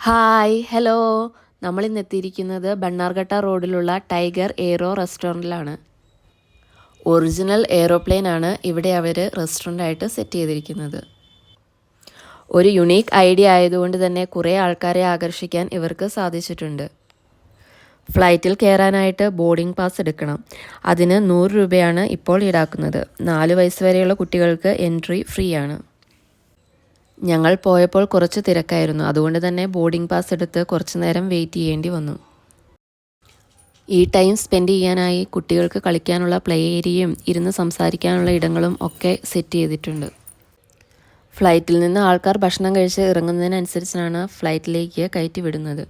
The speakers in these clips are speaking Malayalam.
ഹായ് ഹലോ നമ്മളിന്ന് എത്തിയിരിക്കുന്നത് ബണ്ണാർഘട്ട റോഡിലുള്ള ടൈഗർ എയ്റോ റെസ്റ്റോറൻറ്റിലാണ്. ഒറിജിനൽ എയ്റോപ്ലെയിൻ ആണ് ഇവിടെ അവർ റെസ്റ്റോറൻ്റായിട്ട് സെറ്റ് ചെയ്തിരിക്കുന്നത്. ഒരു യുണീക്ക് ഐഡിയ ആയതുകൊണ്ട് തന്നെ കുറേ ആൾക്കാരെ ആകർഷിക്കാൻ ഇവർക്ക് സാധിച്ചിട്ടുണ്ട്. ഫ്ലൈറ്റിൽ കയറാനായിട്ട് ബോർഡിംഗ് പാസ് എടുക്കണം. അതിന് 100 രൂപയാണ് ഇപ്പോൾ ഈടാക്കുന്നത്. 4 വയസ്സ് വരെയുള്ള കുട്ടികൾക്ക് എൻട്രി ഫ്രീ ആണ്. ഞങ്ങൾ പോയപ്പോൾ കുറച്ച് തിരക്കായിരുന്നു. അതുകൊണ്ട് തന്നെ ബോർഡിംഗ് പാസ് എടുത്ത് കുറച്ച് നേരം വെയിറ്റ് ചെയ്യേണ്ടി വന്നു. ഈ ടൈം സ്പെൻഡ് ചെയ്യാനായി കുട്ടികൾക്ക് കളിക്കാനുള്ള പ്ലേ ഏരിയയും ഇരുന്ന് സംസാരിക്കാനുള്ള ഇടങ്ങളും ഒക്കെ സെറ്റ് ചെയ്തിട്ടുണ്ട്. ഫ്ലൈറ്റിൽ നിന്ന് ആൾക്കാർ ഭക്ഷണം കഴിച്ച് ഇറങ്ങുന്നതിനനുസരിച്ചാണ് ഫ്ലൈറ്റിലേക്ക് കയറ്റി വിടുന്നത്.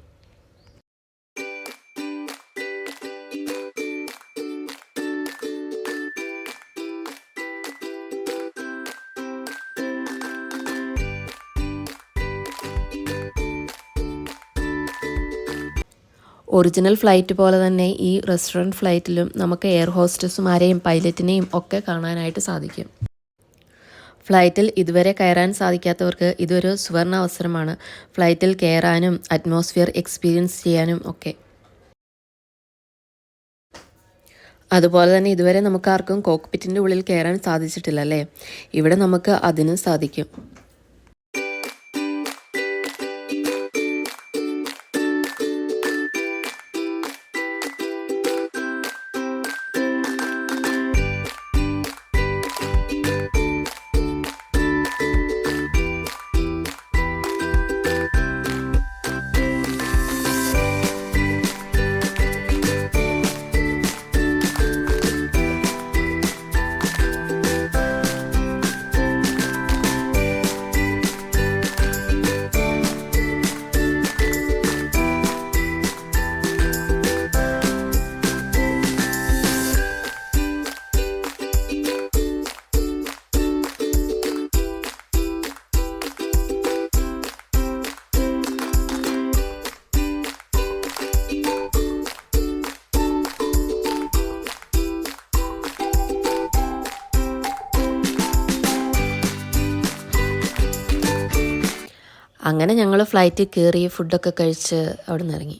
ഒറിജിനൽ ഫ്ലൈറ്റ് പോലെ തന്നെ ഈ റെസ്റ്റോറൻറ്റ് ഫ്ലൈറ്റിലും നമുക്ക് എയർ ഹോസ്റ്റസുമാരെയും പൈലറ്റിനെയും ഒക്കെ കാണാനായിട്ട് സാധിക്കും. ഫ്ലൈറ്റിൽ ഇതുവരെ കയറാൻ സാധിക്കാത്തവർക്ക് ഇതൊരു സുവർണ അവസരമാണ്. ഫ്ലൈറ്റിൽ കയറാനും അറ്റ്മോസ്ഫിയർ എക്സ്പീരിയൻസ് ചെയ്യാനും ഒക്കെ. അതുപോലെ തന്നെ ഇതുവരെ നമുക്ക് ആർക്കും കോക്ക്പിറ്റിൻ്റെ ഉള്ളിൽ കയറാൻ സാധിച്ചിട്ടില്ല അല്ലേ? ഇവിടെ നമുക്ക് അതിനും സാധിക്കും. അങ്ങനെ ഞങ്ങൾ ഫ്ലൈറ്റിൽ കയറി ഫുഡൊക്കെ കഴിച്ച് അവിടെ നിന്ന് ഇറങ്ങി.